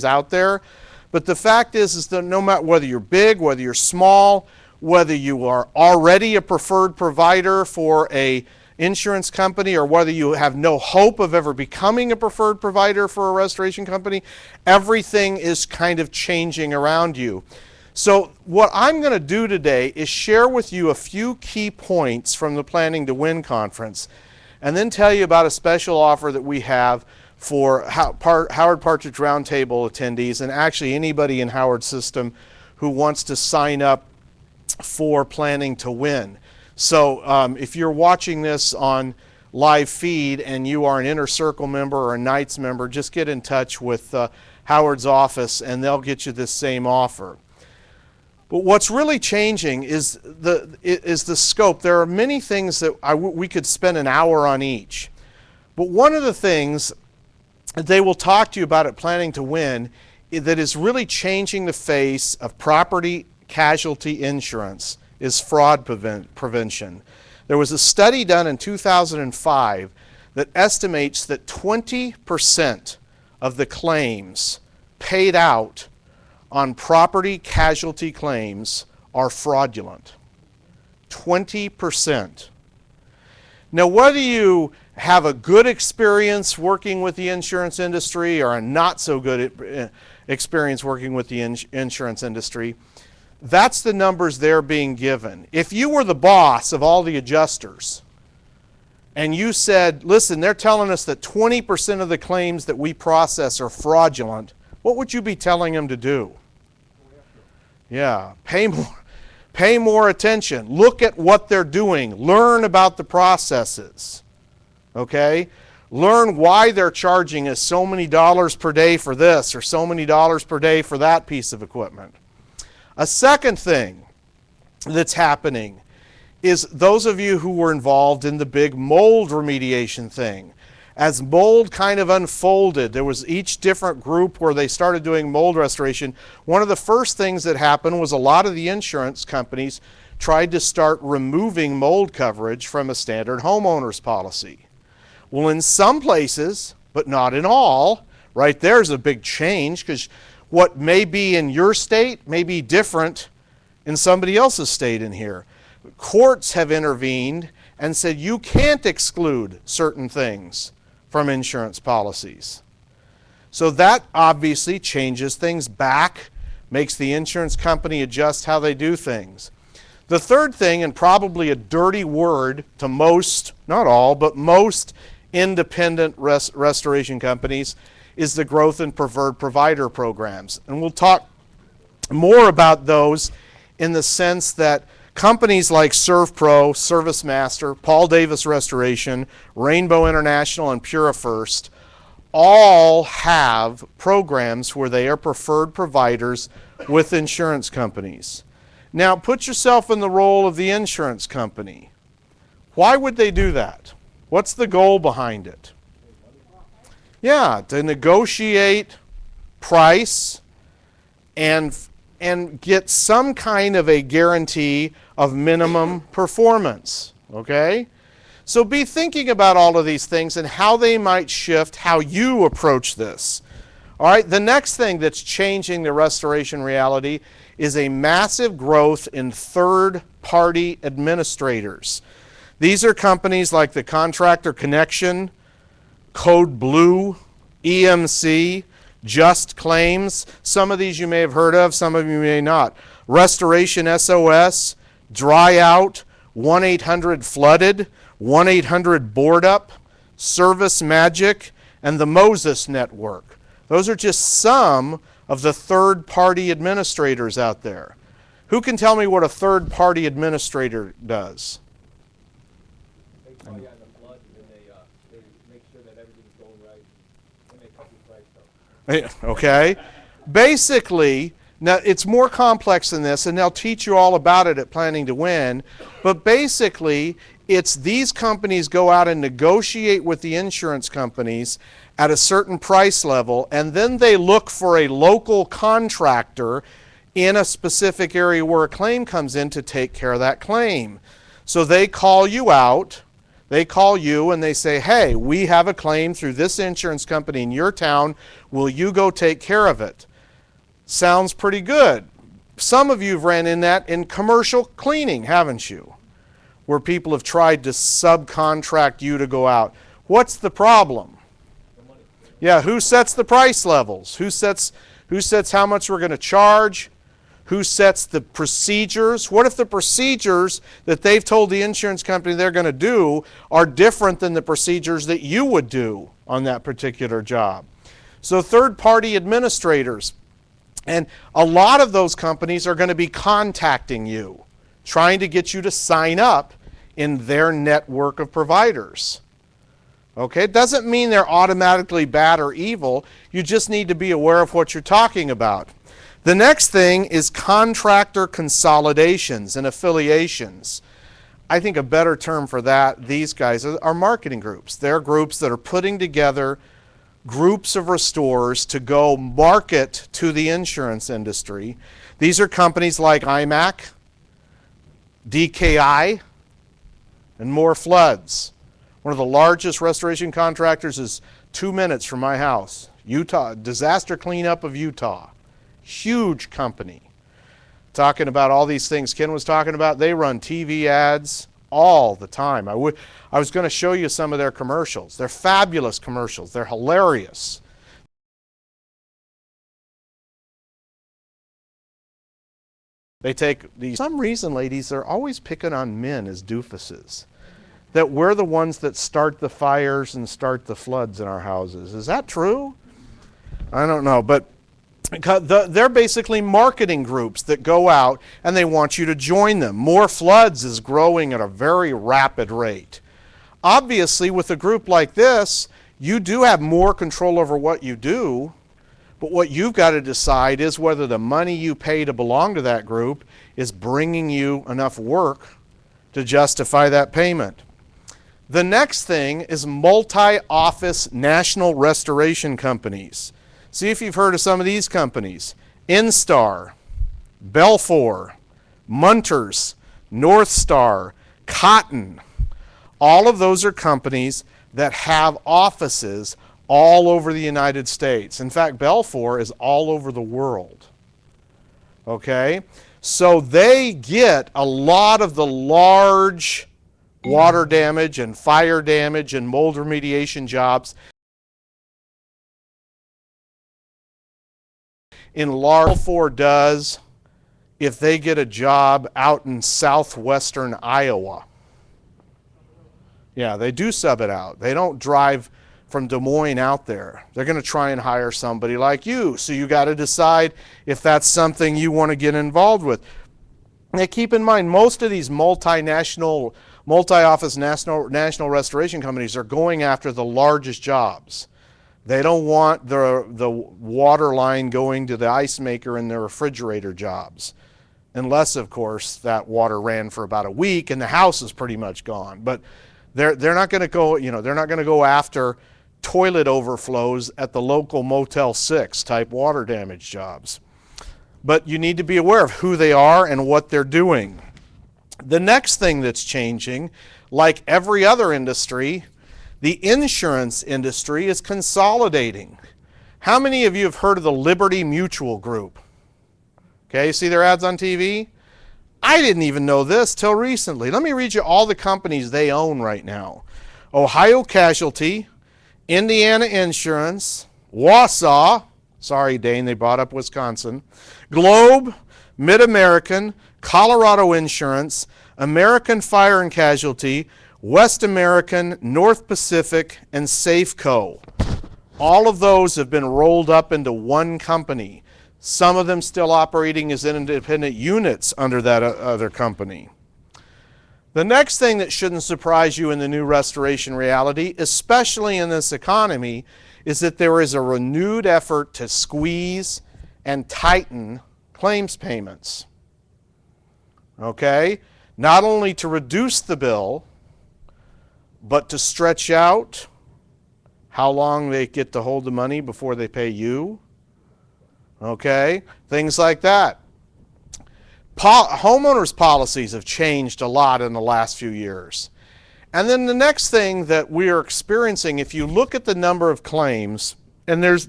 out there. But the fact is that no matter whether you're big, whether you're small, whether you are already a preferred provider for a insurance company or whether you have no hope of ever becoming a preferred provider for a restoration company, everything is kind of changing around you. So what I'm going to do today is share with you a few key points from the Planning to Win conference and then tell you about a special offer that we have for Howard Partridge Roundtable attendees and actually anybody in Howard's system who wants to sign up for Planning to Win. So if you're watching this on live feed and you are an Inner Circle member or a Knights member, just get in touch with Howard's office and they'll get you this same offer. But what's really changing is the scope. There are many things that we could spend an hour on each. But one of the things that they will talk to you about at Planning to Win that is really changing the face of property casualty insurance is fraud prevention. There was a study done in 2005 that estimates that 20% of the claims paid out on property casualty claims are fraudulent. 20%. Now, whether you have a good experience working with the insurance industry or a not so good experience working with the insurance industry, that's the numbers they're being given. If you were the boss of all the adjusters and you said, listen, they're telling us that 20% of the claims that we process are fraudulent, what would you be telling them to do? Yeah, pay more attention. Look at what they're doing. Learn about the processes. Okay? Learn why they're charging us so many dollars per day for this or so many dollars per day for that piece of equipment. A second thing that's happening is those of you who were involved in the big mold remediation thing. As mold kind of unfolded, there was each different group where they started doing mold restoration. One of the first things that happened was a lot of the insurance companies tried to start removing mold coverage from a standard homeowner's policy. Well, in some places, but not in all, right there's a big change because what may be in your state may be different in somebody else's state in here. Courts have intervened and said you can't exclude certain things from insurance policies. So that obviously changes things back, makes the insurance company adjust how they do things. The third thing, and probably a dirty word to most, not all, but most independent restoration companies, is the growth in preferred provider programs. And we'll talk more about those in the sense that companies like ServPro, ServiceMaster, Paul Davis Restoration, Rainbow International, and PuraFirst all have programs where they are preferred providers with insurance companies. Now, put yourself in the role of the insurance company. Why would they do that? What's the goal behind it? Yeah, to negotiate price and get some kind of a guarantee of minimum performance, okay? So be thinking about all of these things and how they might shift how you approach this. All right, the next thing that's changing the restoration reality is a massive growth in third-party administrators. These are companies like the Contractor Connection, Code Blue, EMC, Just Claims. Some of these you may have heard of, some of you may not. Restoration SOS, Dry Out, 1-800-FLOODED, 1-800-BOARD-UP, Service Magic, and the Moses Network. Those are just some of the third-party administrators out there. Who can tell me what a third-party administrator does? They call you on the flood and they make sure that everything's going right. And they cut your price though. Okay. Basically, now it's more complex than this, and they'll teach you all about it at Planning to Win, but basically it's these companies go out and negotiate with the insurance companies at a certain price level, and then they look for a local contractor in a specific area where a claim comes in to take care of that claim. So they call you out, They call you and they say, hey, we have a claim through this insurance company in your town. Will you go take care of it? Sounds pretty good. Some of you have ran in that in commercial cleaning, haven't you? Where people have tried to subcontract you to go out. What's the problem? Yeah, who sets the price levels? Who sets how much we're going to charge? Who sets the procedures? What if the procedures that they've told the insurance company they're going to do are different than the procedures that you would do on that particular job? So third-party administrators, and a lot of those companies are going to be contacting you, trying to get you to sign up in their network of providers. Okay, it doesn't mean they're automatically bad or evil. You just need to be aware of what you're talking about. The next thing is contractor consolidations and affiliations. I think a better term for that, these guys are marketing groups. They're groups that are putting together groups of restorers to go market to the insurance industry. These are companies like IMAC, DKI, and More Floods. One of the largest restoration contractors is 2 minutes from my house. Utah, disaster cleanup of Utah. Huge company. Talking about all these things Ken was talking about, they run TV ads all the time. I was going to show you some of their commercials. They're fabulous commercials. They're hilarious. They take these. For some reason, ladies, they're always picking on men as doofuses. That we're the ones that start the fires and start the floods in our houses. Is that true? I don't know, but they're basically marketing groups that go out and they want you to join them. More Floods is growing at a very rapid rate. Obviously, with a group like this, you do have more control over what you do, but what you've got to decide is whether the money you pay to belong to that group is bringing you enough work to justify that payment. The next thing is multi-office national restoration companies. See if you've heard of some of these companies. Instar, Belfour, Munters, North Star, Cotton. All of those are companies that have offices all over the United States. In fact, Belfour is all over the world. Okay? So they get a lot of the large water damage and fire damage and mold remediation jobs in large. Belfour does if they get a job out in southwestern Iowa. Yeah, they do sub it out. They don't drive from Des Moines out there. They're going to try and hire somebody like you. So you got to decide if that's something you want to get involved with. Now keep in mind, most of these multi-office national restoration companies are going after the largest jobs. They don't want the water line going to the ice maker in their refrigerator jobs. Unless, of course, that water ran for about a week and the house is pretty much gone. But they're not going to go, they're not going to go after toilet overflows at the local Motel 6 type water damage jobs. But you need to be aware of who they are and what they're doing. The next thing that's changing, like every other industry, the insurance industry is consolidating. How many of you have heard of the Liberty Mutual Group? Okay, see their ads on TV? I didn't even know this till recently. Let me read you all the companies they own right now. Ohio Casualty, Indiana Insurance, Wausau, sorry Dane, they bought up Wisconsin, Globe, Mid-American, Colorado Insurance, American Fire and Casualty, West American, North Pacific, and Safeco. All of those have been rolled up into one company. Some of them still operating as independent units under that other company. The next thing that shouldn't surprise you in the new restoration reality, especially in this economy, is that there is a renewed effort to squeeze and tighten claims payments. Okay? Not only to reduce the bill, but to stretch out how long they get to hold the money before they pay you. Okay? Things like that. Homeowners policies have changed a lot in the last few years. And then the next thing that we are experiencing, if you look at the number of claims, and there's